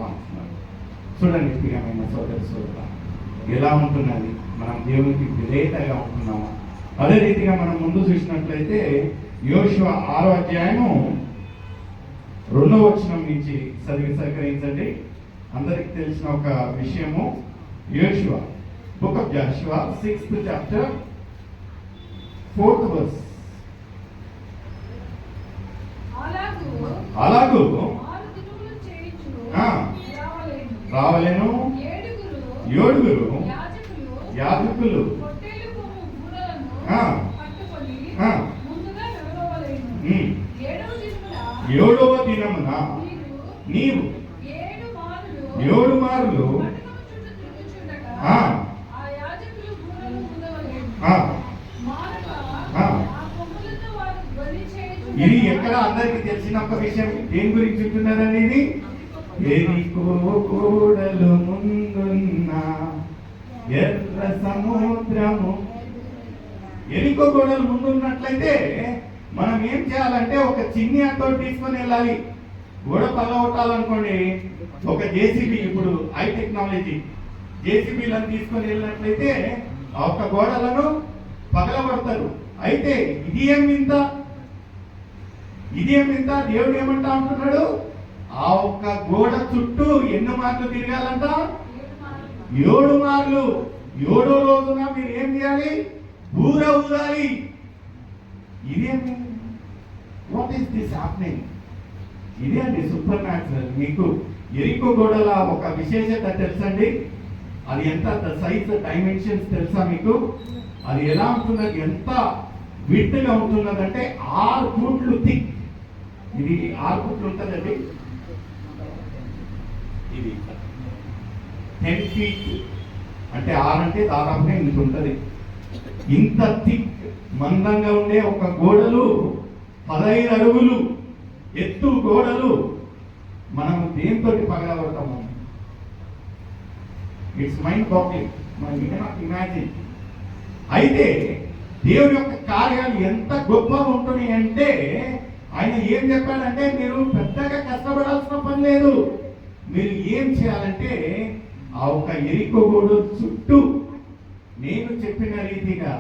అంటున్నాడు. చూడండి ప్రియమైన సోదరి సోదర, ఎలా ఉంటున్నది, మనం దేవునికి విధేయతగా ఉంటున్నామా? అదే రీతిగా మనం ముందు చూసినట్లయితే యోషువ 6వ అధ్యాయము 2వ వచనం నుంచి చదివి సహకరించండి. అందరికి తెలిసిన ఒక విషయము. యోషువ, book of Joshua 6th chapter 4th verse. అలాగూ రావలేను ఏడుగురు యాజకులు ఏడవ దినమున నీవు 7 మార్లు ఇది ఎక్కడ అందరికి తెలిసిన ఒక విషయం. దేని గురించి ఉంటున్నారని, ఇది ఎరికో గోడలు ముందున్న ఎర్ర సముద్రము. ఎరికో గోడలు ముందున్నట్లయితే మనం ఏం చేయాలంటే ఒక చిన్ని ఆటో తీసుకొని వెళ్ళాలి. గోడ పగలగొట్టాలనుకోండి, ఒక జేసీబీ, ఇప్పుడు హై టెక్నాలజీ జేసీబీలను తీసుకొని వెళ్ళినట్లయితే ఆ ఒక్క గోడలను పగలగొడతారు. అయితే ఇది ఏం వింత, దేవుడు ఏమంటా ఉంటున్నాడు, ఆ ఒక్క గోడ చుట్టూ ఎన్ని మార్లు తిరగాలంట? 7 మార్లు. 7వ రోజున మీరు ఏం చేయాలి? బూర ఊదాలి. ఇదేంటి? What is this happening? ఇదే అండి సూపర్ న్యాచురల్. మీకు ఎరికో గోడల ఒక విశేషత తెలుసండి? అది ఎంత సైజ్, డైమెన్షన్స్ తెలుసా మీకు? అది ఎలా ఉంటున్నది, ఎంత విడ్త్గా ఉంటున్నదంటే 6 ఫూట్లు థిక్. ఇది 6 ఫూట్లు ఉంటుందండి. ఇది 10 feet అంటే 6 అంటే దాదాపుగా ఇంత ఉంటుంది. ఇంత థిక్ మందంగా ఉండే ఒక గోడలు 15 అడుగులు ఎత్తు గోడలు మనం దేంతో పగలగొడతాము? It's mind boggling. మనం కెనాట్ ఇమాజిన్. అయితే దేవుని యొక్క కార్యాలు ఎంత గొప్పగా ఉంటున్నాయి అంటే, ఆయన ఏం చెప్పాడంటే, మీరు పెద్దగా కష్టపడాల్సిన పని లేదు. మీరు ఏం చేయాలంటే ఆ ఒక ఎరికో గోడ చుట్టూ నేను చెప్పిన రీతిగా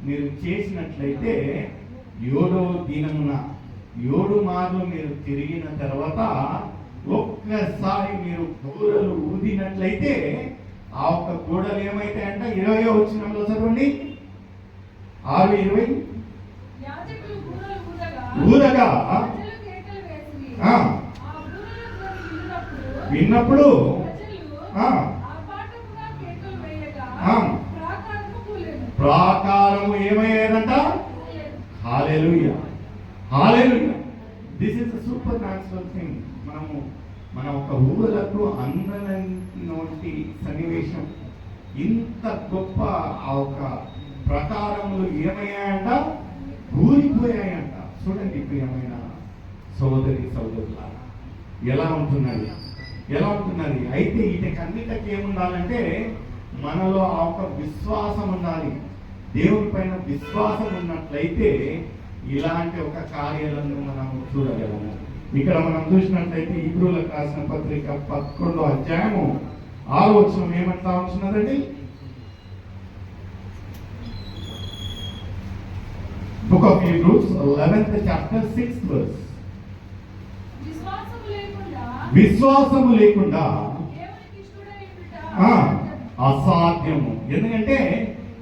మీరు చేసినట్లయితే 7వ దినమున 7 మార్లు మీరు తిరిగిన తర్వాత ఒక్కసారి మీరు గోడలు ఊదినట్లయితే ఆ ఒక్క గోడలు ఏమైతాయంట? 20వ వచనంలో చదవండి. 6:20 ఊదగా విన్నప్పుడు ప్రాకారము ఏమయ్యేదంట? హల్లెలూయా, హల్లెలూయా. This is supernatural thing. మన ఒక ఊహలకు అందనటువంటి సన్నివేశం. ఇంత గొప్ప ఆ ఒక ప్రకారములు ఏమయ్యాయంట? ఊరిపోయాయంట. చూడండి ప్రియమైన సోదరి సోదరులారా, ఎలా ఉంటున్నది. అయితే వీటికన్నిటికి ఏముండాలంటే మనలో ఆ ఒక విశ్వాసం ఉండాలి. దేవుని పైన విశ్వాసం ఉన్నట్లయితే ఇలాంటి ఒక కార్యాలను మనం చూడగలము. ఇక్కడ మనం చూసినట్లయితే హీబ్రూలకు రాసిన పత్రిక 11వ అధ్యాయము 6వ వచనం ఏమంటా ఉంటున్నదండి? Book of Hebrews 11th chapter 6th verse. విశ్వాసము లేకుండా అసాధ్యము. ఎందుకంటే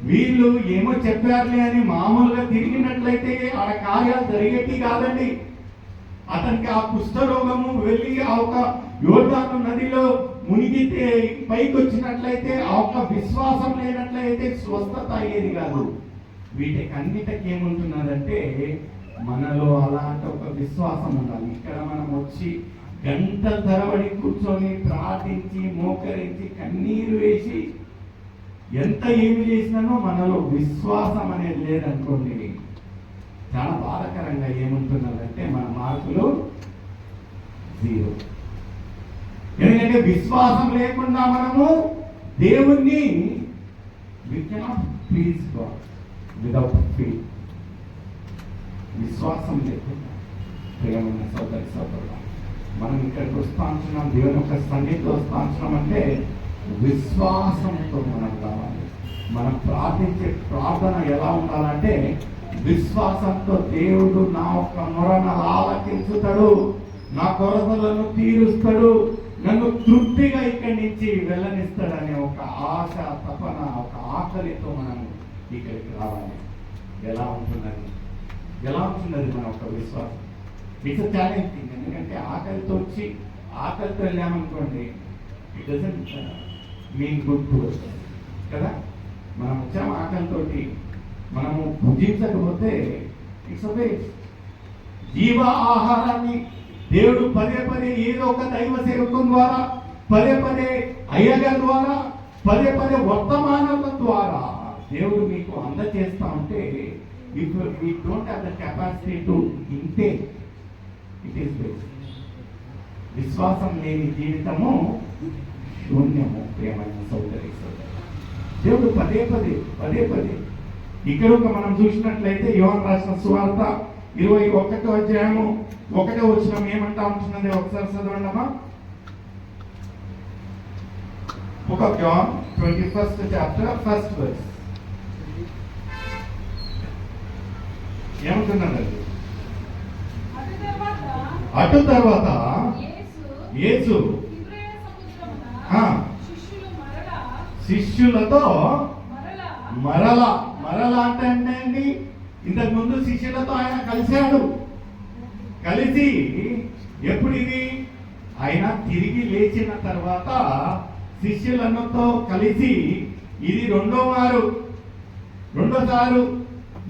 వీళ్ళు ఏమో చెప్పారులే అని మామూలుగా తిరిగినట్లయితే ఆ కార్యాలు జరిగేటి కాదండి. అతనికి ఆ కుష్ఠరోగము వెళ్ళి ఆ ఒక యోర్దాను నదిలో మునిగితే పైకి వచ్చినట్లయితే ఆ ఒక్క విశ్వాసం లేనట్లయితే స్వస్థత అయ్యేది కాదు. వీటికన్నిటికి ఏముంటున్నదంటే మనలో అలాంటి ఒక విశ్వాసం ఉండాలి. ఇక్కడ మనం వచ్చి గంటల తరబడి కూర్చొని ప్రార్థించి మోకరించి కన్నీరు వేసి ఎంత ఏమి చేసినానో మనలో విశ్వాసం అనేది లేదనుకోండి, చాలా బాధాకరంగా ఏముంటున్నదంటే మన మార్కులు 0. ఎందుకంటే విశ్వాసం లేకుండా మనము దేవుణ్ణి we cannot please God without faith. విశ్వాసం లేకుండా ప్రియమైన సోదరి సోదరులు మనం ఇక్కడికి వస్తా ఉంటున్నాం, దేవుని యొక్క సన్నిధిలో వస్తా ఉంటున్నాం అంటే విశ్వాసంతో మనం కావాలి. మనం ప్రార్థించే ప్రార్థన ఎలా ఉండాలంటే విశ్వాసంతో, దేవుడు నా యొక్క మొరను ఆలకించుతాడు, నా కొరతలను తీరుస్తాడు, నన్ను తృప్తిగా ఇక్కడి నుంచి వెళ్ళనిస్తాడనే ఒక ఆశ, తపన, ఒక ఆకలితో మనం ఇక్కడికి రావాలి. ఎలా ఉంటున్నది మన ఒక విశ్వాసం? It's challenging. ఎందుకంటే ఆకలితో వచ్చి ఆకలితో వెళ్ళామనుకోండి, it doesn't mean good to us కదా. మనం వచ్చాము ఆకలితోటి, మనము భుజించకపోతే ఇట్స్ అ వేస్ట్. జీవ ఆహారాన్ని దేవుడు పదే పదే ఏదో ఒక దైవ సేవకం ద్వారా, పదే పదే అయ్యగారి ద్వారా, పదే పదే వర్తమానాల ద్వారా దేవుడు మీకు అందజేస్తా ఉంటే, if we don't have the capacity to intake, it is waste. విశ్వాసం లేని జీవితము శూన్యము. ప్రియమైన సోదరి సోదరు, దేవుడు పదే పదే ఇక్కడ మనం చూసినట్లయితే యోహాను రాసిన సువార్త 21వ అధ్యాయము 1వ వచనం ఏమంటా ఉంటున్నది ఒకసారి చదవండమ్మా. Book of John 21st chapter 1st verse ఏమంటున్నది? అటు తర్వాత యేసు శిష్యులతో మరలా అంటే అండి, ఇంతకు ముందు శిష్యులతో ఆయన కలిసి ఎప్పుడు ఇది ఆయన తిరిగి లేచిన తర్వాత శిష్యులతో కలిసి ఇది రెండోసారి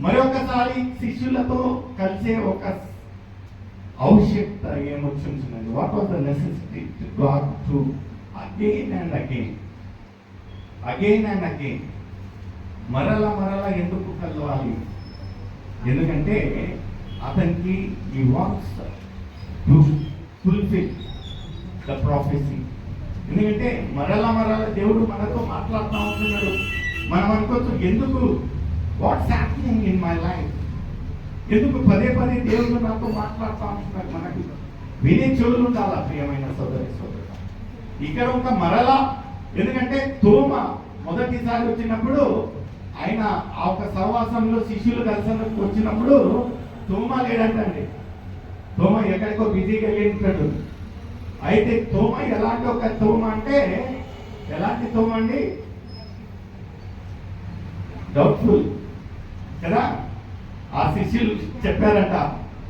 మరొకసారి శిష్యులతో కలిసే ఒక ఆవశ్యకత ఏమొచ్చుంటున్నది? What was the necessity to go to again and again మరలా ఎందుకు కలవాలి? ఎందుకంటే అతనికి ఈ wants to fulfil the prophecy. ఎందుకంటే మరలా దేవుడు మనతో మాట్లాడుతూ ఉంటున్నాడు. మనం అనుకోవచ్చు, ఎందుకు what's happening in my life, ఎందుకు పదే దేవుడు నాతో మాట్లాడుతూ ఉంటున్నాడు? మనకి వినే చెవులు ఉండాలా ప్రియమైన సోదరి. ఇక్కడ ఒక మరలా, ఎందుకంటే తోమ మొదటిసారి వచ్చినప్పుడు ఆయన ఆ ఒక సహవాసంలో శిష్యులు కలిసి వచ్చినప్పుడు తోమ లేడంటండి. తోమ ఎక్కడికో బిజీగా వెళ్ళింటాడు. అయితే తోమ ఎలాంటి ఒక తోమ అంటే, ఎలాంటి తోమ అండి? డౌట్ఫుల్ కదా. ఆ శిష్యులు చెప్పారట,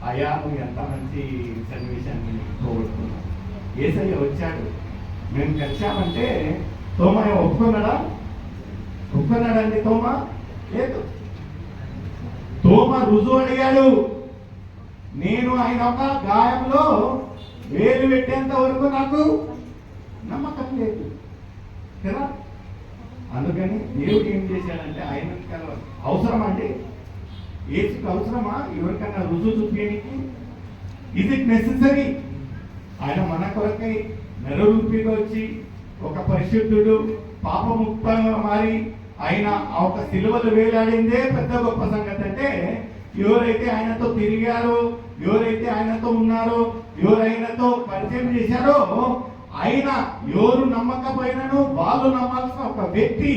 అయ్యా నువ్వు ఎంత మంచి సన్నివేశాన్ని పోగొట్టుకున్నావు, యేసయ్య వచ్చాడు, మేము కలిసామంటే తోమ ఒప్పుకున్నాడండి? తోమ లేదు. తోమ రుజువు అడిగాడు. నేను ఆయన ఒక గాయంలో వేలు పెట్టేంత వరకు నాకు నమ్మకం లేదు కదా. అందుకని దేవుడు ఏం చేశాడంటే, ఆయన అవసరం అండి, యేసుకు అవసరమా ఎవరికన్నా రుజువు చూపించడానికి? Is it necessary? ఆయన మన కొరకై నరరూపిగా వచ్చి ఒక పరిశుద్ధుడు పాపముక్తంగా మారి ఆయన ఆ ఒక సిలువలు వేలాడిందే పెద్ద గొప్ప సంగతి. అంటే ఎవరైతే ఆయనతో తిరిగారో, ఎవరైతే ఆయనతో ఉన్నారో, ఎవరైనాతో పరిచయం చేశారో, ఆయన ఎవరు నమ్మకపోయినను వాళ్ళు నమ్మాల్సిన ఒక వ్యక్తి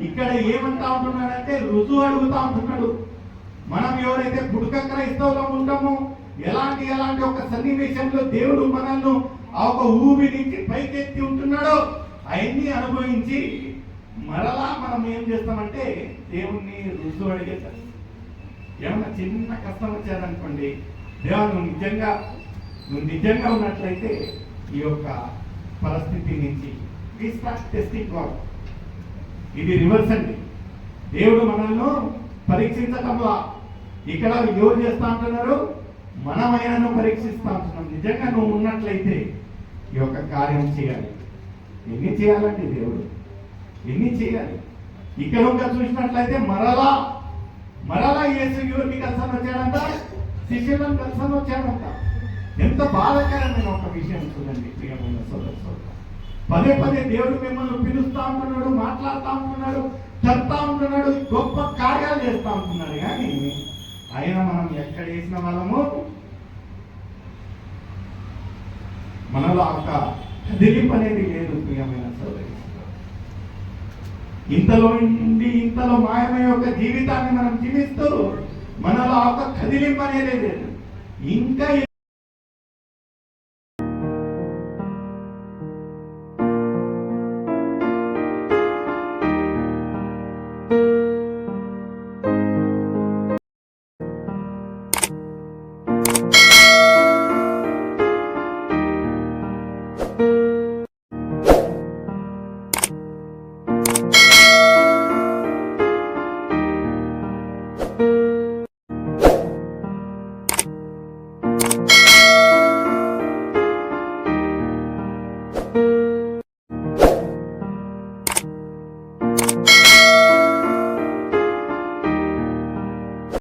ఇక్కడ ఏమంటా ఉంటున్నాడంటే రుజువు అడుగుతా ఉంటున్నాడు. మనం ఎవరైతే పుడక క్రైస్తవులం ఉంటామో, ఎలాంటి ఒక సన్నివేశంలో దేవుడు మనల్ని ఆ ఒక ఊబి నుంచి పైకెత్తి ఉంటున్నాడో అవన్నీ అనుభవించి మరలా మనం ఏం చేస్తామంటే దేవుణ్ణి రుజువు అడిగేస్తాం. ఏమన్నా చిన్న కష్టం వచ్చారనుకోండి, దేవా నువ్వు నిజంగా ఉన్నట్లయితే ఈ యొక్క పరిస్థితి నుంచి వి స్టార్ట్ టెస్టింగ్ గాడ్. ఇది రివర్స్ అండి. దేవుడు మనల్ని పరీక్షించటంలా ఇక్కడ ఎవరు చేస్తా అంటున్నారు? మనం ఆయనను పరీక్షిస్తా అంటున్నాం. నిజంగా నువ్వు ఉన్నట్లయితే ఈ యొక్క కార్యం చేయాలి. ఎన్ని చేయాలండి దేవుడు? ఎన్ని చేయాలి? ఇక్కడ ఇంకా చూసినట్లయితే మరలా యేసు ఎవరిని కలిసి వచ్చాడంట? శిష్యులను కలిసి వచ్చాడంట. ఎంత బాధాకరమైన ఒక విషయం చూడండి ప్రియమైన సోదరు. పదే దేవుడు మిమ్మల్ని పిలుస్తా ఉంటున్నాడు, మాట్లాడుతూ ఉంటున్నాడు, చెప్తా ఉంటున్నాడు, గొప్ప కార్యాలు చేస్తా ఉంటున్నాడు. కానీ ఆయన మనం ఎక్కడ వేసిన వాళ్ళము మనలో ఒక కదిలింపు అనేది లేదు ప్రియమైన సోదరి. ఇంతలో నుండి ఇంతలో మాయమయ్యే ఒక జీవితాన్ని మనం జీవిస్తూ మనలో ఒక కదిలింపు అనేది లేదు. ఇంకా